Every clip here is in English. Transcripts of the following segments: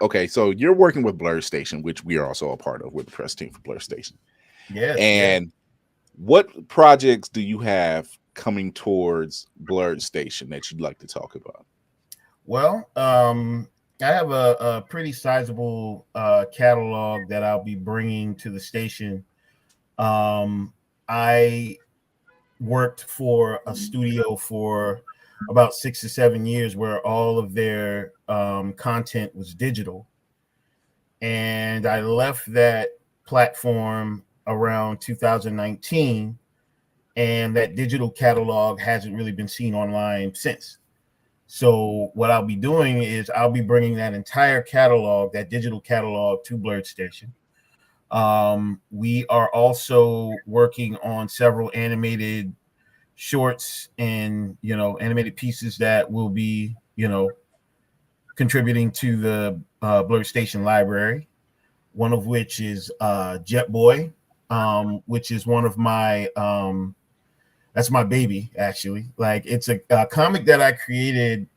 okay, so you're working with Blerd Station, which we are also a part of. We're the press team for Blerd Station. Yes. And what projects do you have coming towards Blerd Station that you'd like to talk about? Well, I have a pretty sizable catalog that I'll be bringing to the station. I worked for a studio for about 6 to 7 years where all of their content was digital. And I left that platform around 2019, and that digital catalog hasn't really been seen online since. So what I'll be doing is I'll be bringing that entire catalog, that digital catalog, to Blerd Station. We are also working on several animated shorts and animated pieces that will be contributing to the Blerd Station library. One of which is Jet Boy, which is one of my that's my baby, actually. Like, it's a comic that I created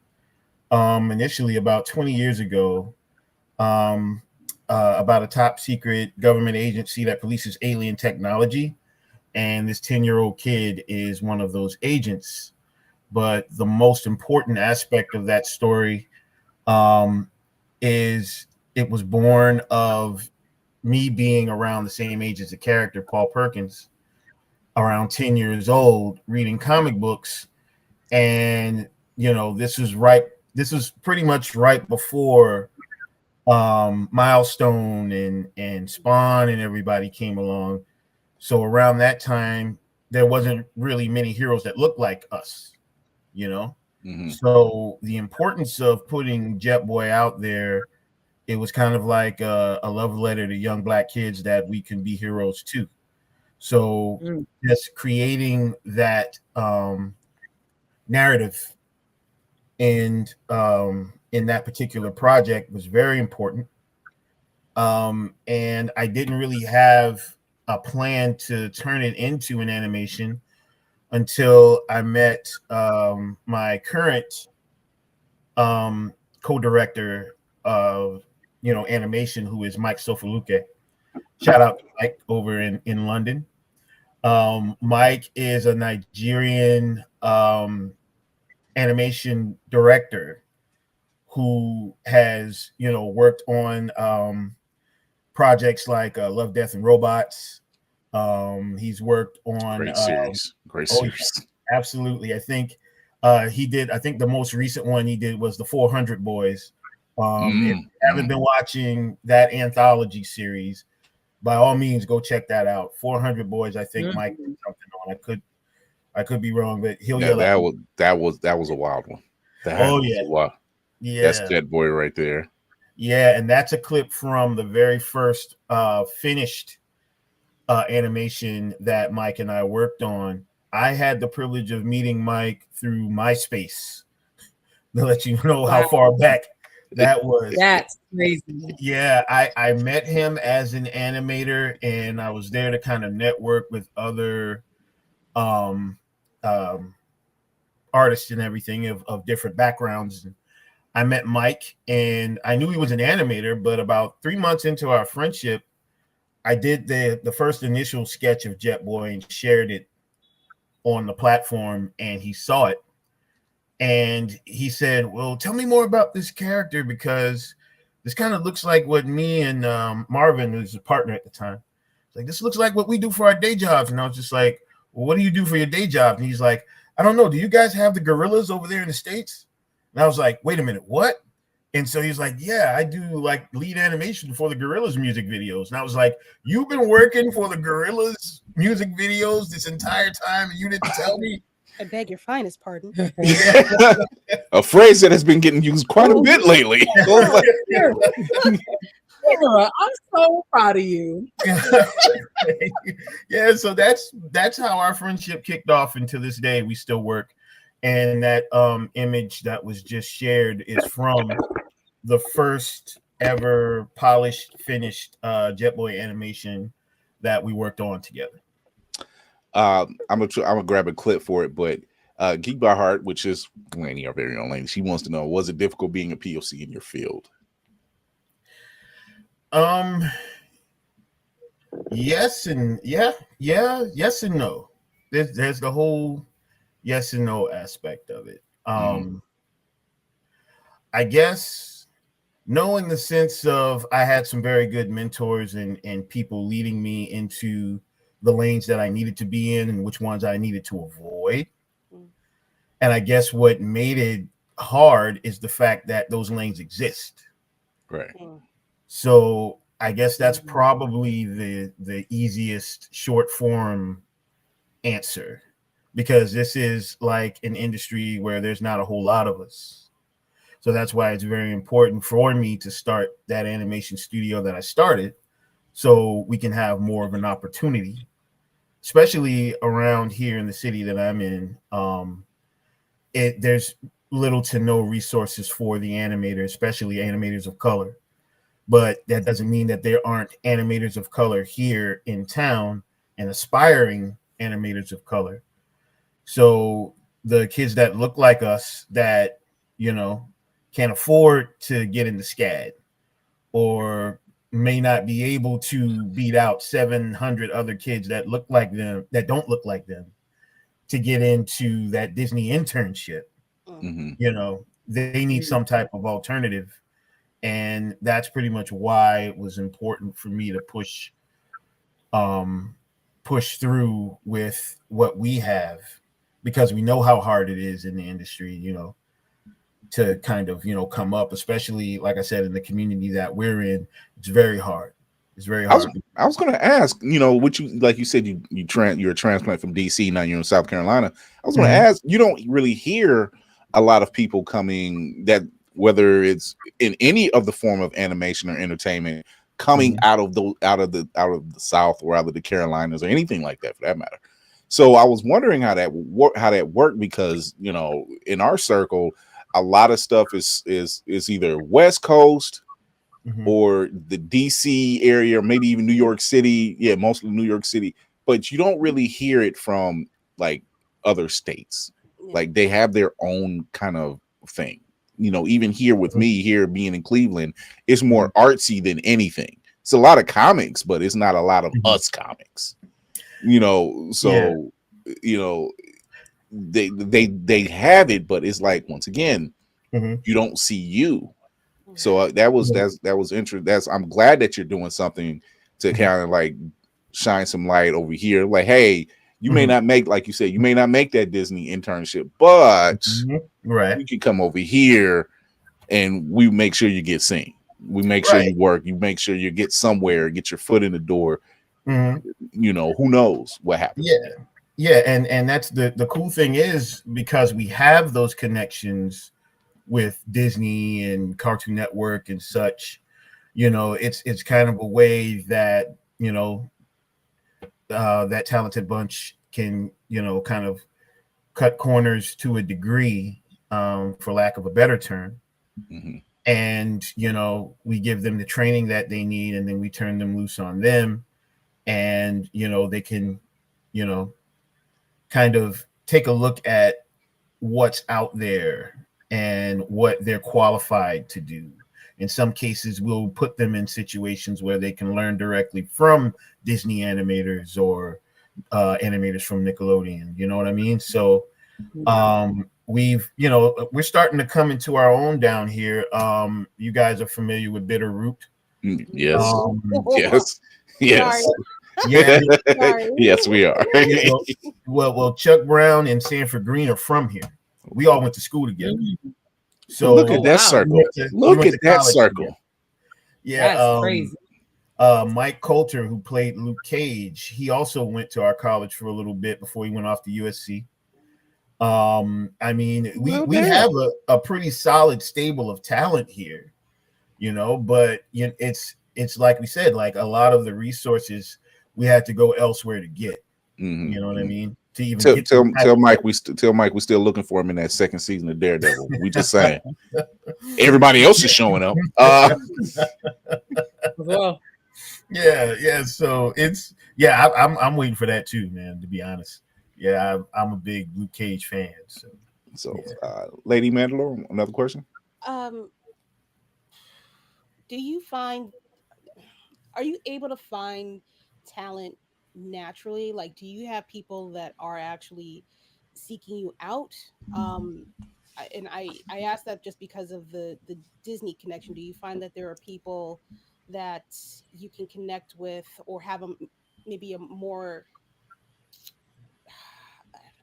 initially about 20 years ago, about a top secret government agency that polices alien technology. And this 10-year-old kid is one of those agents. But the most important aspect of that story is it was born of me being around the same age as the character, Paul Perkins, around 10 years old, reading comic books. And, this was pretty much right before Milestone and Spawn and everybody came along. So around that time, there wasn't really many heroes that looked like us, Mm-hmm. So the importance of putting Jet Boy out there, it was kind of like a love letter to young Black kids that we can be heroes too. So just creating that narrative and in that particular project was very important. And I didn't really have a plan to turn it into an animation until I met my current co-director of animation, who is Mike Sofaluke. Shout out to Mike over in London. Mike is a Nigerian animation director who has worked on projects like Love, Death, and Robots. He's worked on great series. Yeah, absolutely. I think the most recent one he did was the 400 Boys. If you haven't been watching that anthology series, by all means go check that out. 400 Boys, I think Mike did something on. I could be wrong, but he'll yell at me. That was a wild one. Yeah, that's Jet Boy right there. Yeah, and that's a clip from the very first finished animation that Mike and I worked on. I had the privilege of meeting Mike through MySpace, to let you know how far back that was. That's crazy. Yeah, I met him as an animator, and I was there to kind of network with other artists and everything of different backgrounds. I met Mike, and I knew he was an animator, but about 3 months into our friendship, I did the first initial sketch of Jet Boy and shared it on the platform, and he saw it. And he said, well, tell me more about this character, because this kind of looks like what me and Marvin, who's a partner at the time, like, this looks like what we do for our day jobs. And I was just like, well, what do you do for your day job? And he's like, I don't know. Do you guys have the gorillas over there in the States? And I was like, wait a minute, what? And so he's like, yeah, I do like lead animation for the Gorillaz music videos. And I was like, you've been working for the Gorillaz music videos this entire time and you didn't tell me? I beg your finest pardon. A phrase that has been getting used quite a bit lately. I'm so proud of you. Yeah, so that's how our friendship kicked off, and to this day we still work. And that image that was just shared is from the first ever polished, finished Jet Boy animation that we worked on together. I'm gonna grab a clip for it, but Geek by Heart, which is Laney, our very own Laney, she wants to know, was it difficult being a POC in your field? Um, yes and yes and no. There's the whole yes and no aspect of it. I guess no in the sense of I had some very good mentors and people leading me into the lanes that I needed to be in and which ones I needed to avoid. And I guess what made it hard is the fact that those lanes exist. Right. So I guess that's probably the easiest short form answer, because this is like an industry where there's not a whole lot of us. So that's why it's very important for me to start that animation studio that I started, so we can have more of an opportunity, especially around here in the city that I'm in. There's little to no resources for the animators, especially animators of color. But that doesn't mean that there aren't animators of color here in town and aspiring animators of color. So the kids that look like us that, can't afford to get into SCAD or may not be able to beat out 700 other kids that look like them, that don't look like them, to get into that Disney internship, they need some type of alternative. And that's pretty much why it was important for me to push through with what we have, because we know how hard it is in the industry, to kind of, come up, especially like I said, in the community that we're in. It's very hard. It's very hard. I was going to ask, what you, like you said, you're a transplant from DC, now you're in South Carolina. I was going to ask, you don't really hear a lot of people coming that, whether it's in any of the form of animation or entertainment, coming out of the South or out of the Carolinas or anything like that, for that matter. So I was wondering how that worked, because in our circle, a lot of stuff is either West Coast or the DC area, or maybe even New York City. Yeah, mostly New York City, but you don't really hear it from like other states. Like they have their own kind of thing. Even here with me here being in Cleveland, it's more artsy than anything. It's a lot of comics, but it's not a lot of us comics. So they have it, but it's like, once again, you don't see you. So that was interesting. I'm glad that you're doing something to kind of like shine some light over here. Like, hey, you may not make, like you said, you may not make that Disney internship, but you can come over here and we make sure you get seen. We make sure you work. You make sure you get somewhere, get your foot in the door. Who knows what happens. Yeah, and that's the cool thing is, because we have those connections with Disney and Cartoon Network and such, it's kind of a way that that talented bunch can kind of cut corners to a degree, for lack of a better term. And we give them the training that they need, and then we turn them loose on them, and they can kind of take a look at what's out there and what they're qualified to do. In some cases, we'll put them in situations where they can learn directly from Disney animators or animators from Nickelodeon. You know what I mean? So we're starting to come into our own down here. You guys are familiar with Bitterroot? Yes. Yes. Yeah. Yes, we are. Well, Chuck Brown and Sanford Green are from here. We all went to school together. So look at that circle. Look at that circle. Together. Yeah, that's crazy. Mike Coulter, who played Luke Cage, he also went to our college for a little bit before he went off to USC. I mean, we have a pretty solid stable of talent here, but it's like we said, like a lot of the resources we had to go elsewhere to get. You know what I mean? To even tell Mike we're still looking for him in that second season of Daredevil. We just saying. Everybody else is showing up. Well, yeah. So I'm waiting for that too, man. To be honest, yeah, I'm a big Luke Cage fan. So Lady Mandalore, another question. Do you find are you able to find talent naturally? Like, do you have people that are actually seeking you out? And I ask that just because of the Disney connection. Do you find that there are people that you can connect with or have maybe a more,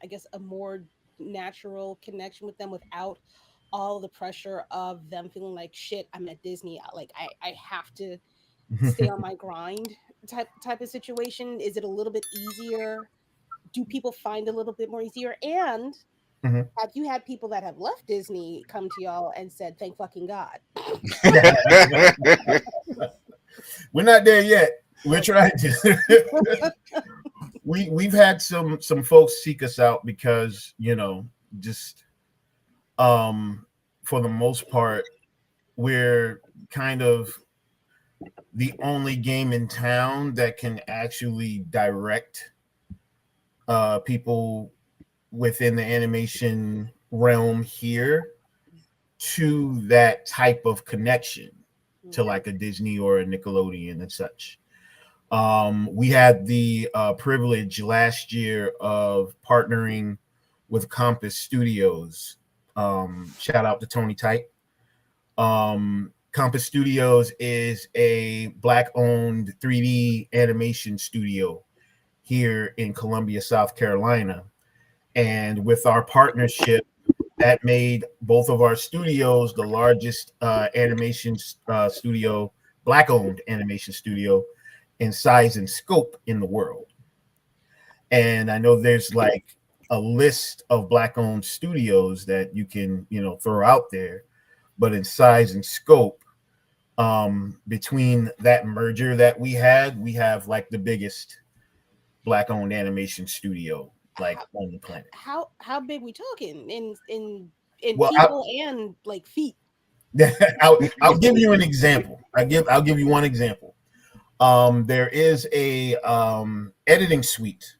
I guess, a more natural connection with them without all the pressure of them feeling like shit, I'm at Disney, like I have to stay on my grind type of situation? Is it a little bit easier? Do people find it a little bit more easier? And Mhm. have you had people that have left Disney come to y'all and said, thank fucking God? We're not there yet. We're trying to. We've had some folks seek us out because, you know, just for the most part, we're kind of the only game in town that can actually direct people within the animation realm here to that type of connection to like a Disney or a Nickelodeon and such. We had the privilege last year of partnering with Compass Studios. Shout out to Tony Type. Compass Studios is a Black-owned 3D animation studio here in Columbia, South Carolina. And with our partnership, that made both of our studios the largest animation studio, Black-owned animation studio in size and scope in the world. And I know there's like a list of Black-owned studios that you can, you know, throw out there, but in size and scope, between that merger that we have like the biggest Black-owned animation studio like on the planet. How big we talking in Well, people and like feet? I'll give you an example. I'll give you one example. There is a editing suite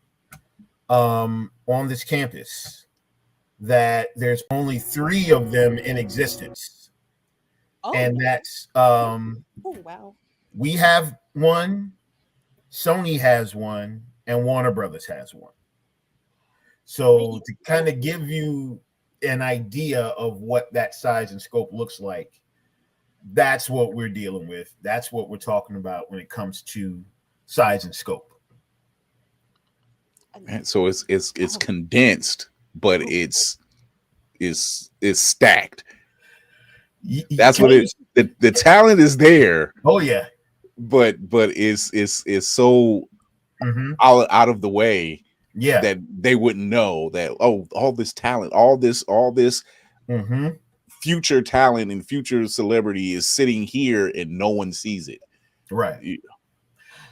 on this campus that there's only 3 of them in existence. And that's oh wow. we have one, Sony has one, and Warner Brothers has one. So to kind of give you an idea of what that size and scope looks like, that's what we're dealing with. That's what we're talking about when it comes to size and scope. So it's condensed, but it's stacked. That's what it is. The talent is there. Oh yeah, but it's so out of the way. Yeah, that they wouldn't know that, oh, all this talent, all this future talent and future celebrity is sitting here and no one sees it. Right.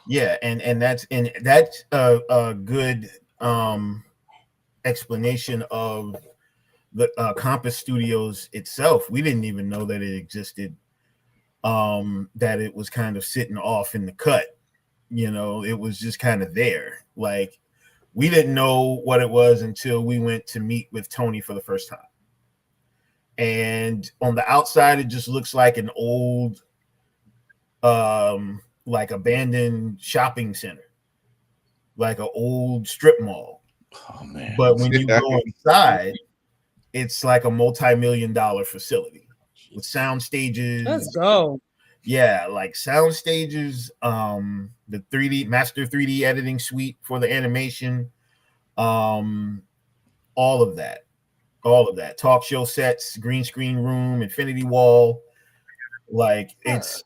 Yeah, and that's a good explanation of the Compass Studios itself. We didn't even know that it existed, that it was kind of sitting off in the cut. You know, it was just kind of there. Like, we didn't know what it was until we went to meet with Tony for the first time. And on the outside, it just looks like an old, like abandoned shopping center, like an old strip mall. Oh man! But when you go inside, it's like a multi-million-dollar facility with sound stages. Let's go. Yeah, like sound stages, the 3D master 3D editing suite for the animation, all of that, talk show sets, green screen room, infinity wall. Like it's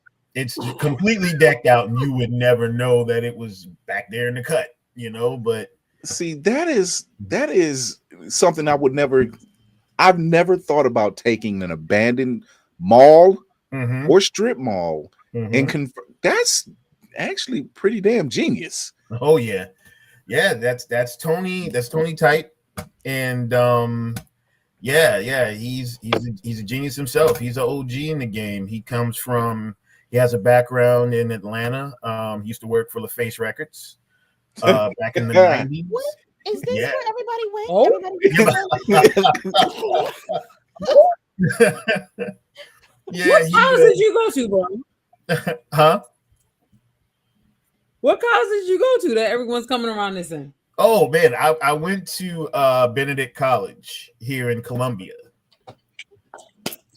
completely decked out, and you would never know that it was back there in the cut, you know. But see, that is something I've never thought about taking an abandoned mall or strip mall and that's actually pretty damn genius. Oh yeah, that's Tony type, and yeah, he's a genius himself. He's an OG in the game. He has a background in Atlanta. He used to work for LaFace Records back in the 90s. What? Is this where everybody went? Oh. Yeah, what house did you go to, bro? Huh? What college did you go to that everyone's coming around this in? Oh man, I went to Benedict College here in Columbia.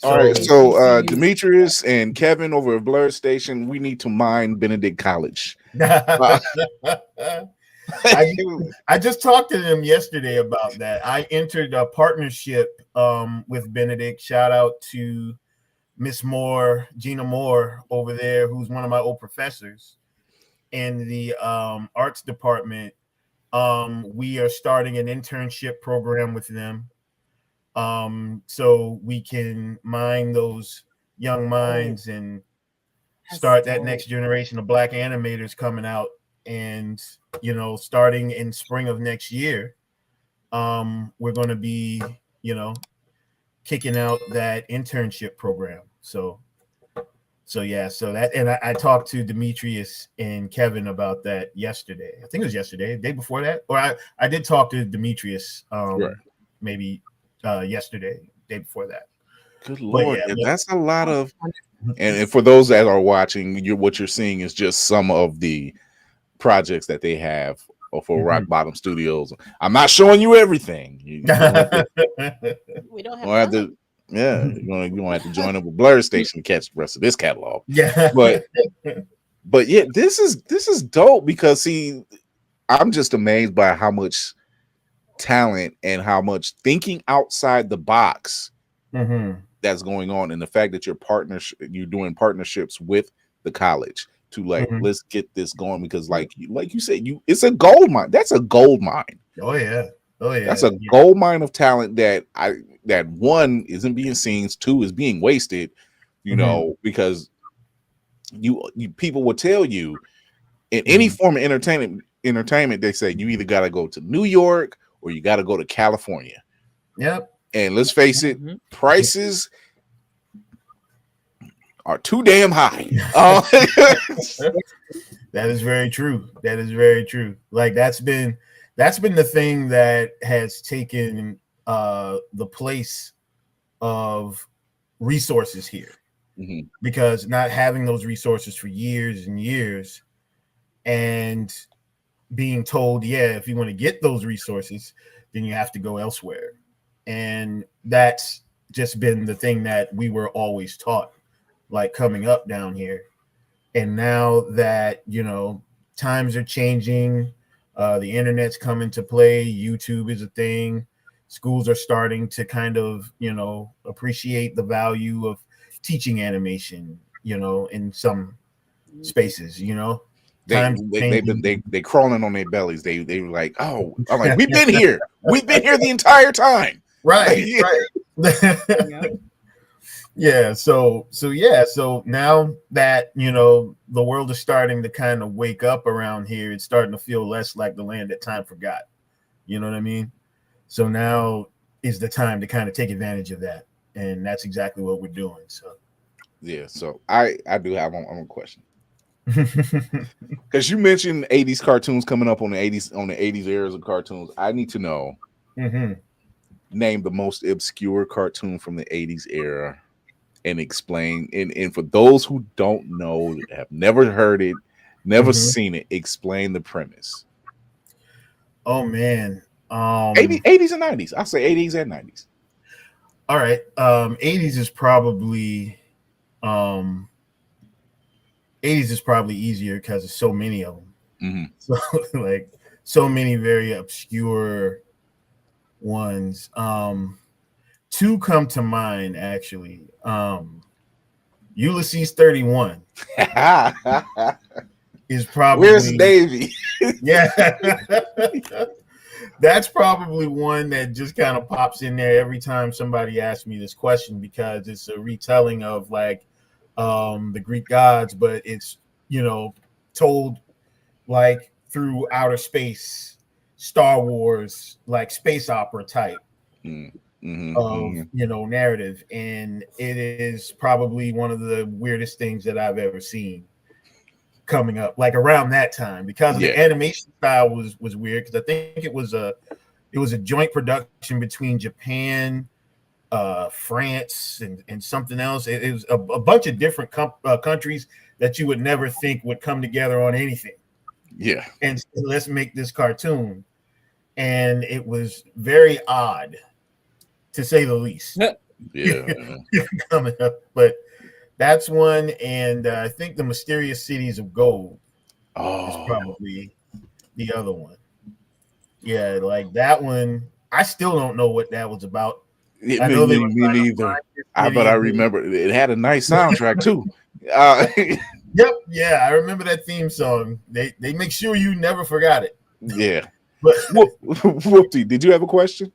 All right, So- so HBCUs. Demetrius and Kevin over at Blerd Station, we need to mine Benedict College. I just talked to them yesterday about that. I entered a partnership with Benedict. Shout out to Miss Moore, Gina Moore over there, who's one of my old professors in the arts department. We are starting an internship program with them, so we can mine those young minds and start that next generation of Black animators coming out. And starting in spring of next year, we're going to be kicking out that internship program. So that, and I talked to Demetrius and Kevin about that yesterday. I think it was yesterday, the day before that, or I did talk to Demetrius Right. maybe yesterday, day before that. Good Lord, yeah, that's a lot of. And for those that are watching, what you're seeing is just some of the projects that they have for Rocbottom Studios. I'm not showing you everything. We don't have time. Yeah, you're gonna have to join up with Blerd Station to catch the rest of this catalog. Yeah, but yeah, this is dope because see, I'm just amazed by how much talent and how much thinking outside the box that's going on, and the fact that you're doing partnerships with the college to let's get this going, because like you said, it's a gold mine. That's a gold mine. Oh yeah. That's a gold mine of talent that one isn't being seen, two is being wasted, because you people will tell you in any form of entertainment, they say you either got to go to New York or you got to go to California. Yep. And let's face it, prices are too damn high. That is very true. That is very true. Like that's been the thing that has taken the place of resources here, because not having those resources for years and years, and being told, yeah, if you want to get those resources, then you have to go elsewhere. And that's just been the thing that we were always taught, like coming up down here. And now that, times are changing, the internet's come into play, YouTube is a thing, schools are starting to kind of, appreciate the value of teaching animation, in some spaces, they crawling on their bellies. They were like, oh, I'm like, we've been here the entire time. Right. Yeah. So now that the world is starting to kind of wake up around here, it's starting to feel less like the land that time forgot. You know what I mean? So now is the time to kind of take advantage of that, and that's exactly what we're doing. So yeah. So I do have a question, because you mentioned 80s cartoons coming up on the 80s eras of cartoons. I need to know. Name the most obscure cartoon from the 80s era and explain, and for those who don't know, have never heard it, never seen it, explain the premise. Oh man. 80s and 90s. I'll say 80s and 90s. All right. 80s is probably easier because there's so many of them. So like so many very obscure ones. Two come to mind actually. Ulysses 31 is probably, where's Davy? Yeah. That's probably one that just kind of pops in there every time somebody asks me this question, because it's a retelling of like the Greek gods, but it's told like through outer space, Star Wars, like space opera type of narrative, and it is probably one of the weirdest things that I've ever seen coming up, like around that time, because of the animation style was weird, because I think it was a joint production between Japan, France, and something else. It was a bunch of different countries that you would never think would come together on anything. Yeah. and said, let's make this cartoon. And it was very odd, to say the least. Yeah. Coming up, but that's one, and I think the Mysterious Cities of Gold is probably the other one. Yeah, like that one. I still don't know what that was about. I know they were me neither. But I remember it had a nice soundtrack too. Yep, yeah, I remember that theme song. They make sure you never forgot it. Yeah. But Whoopty, did you have a question?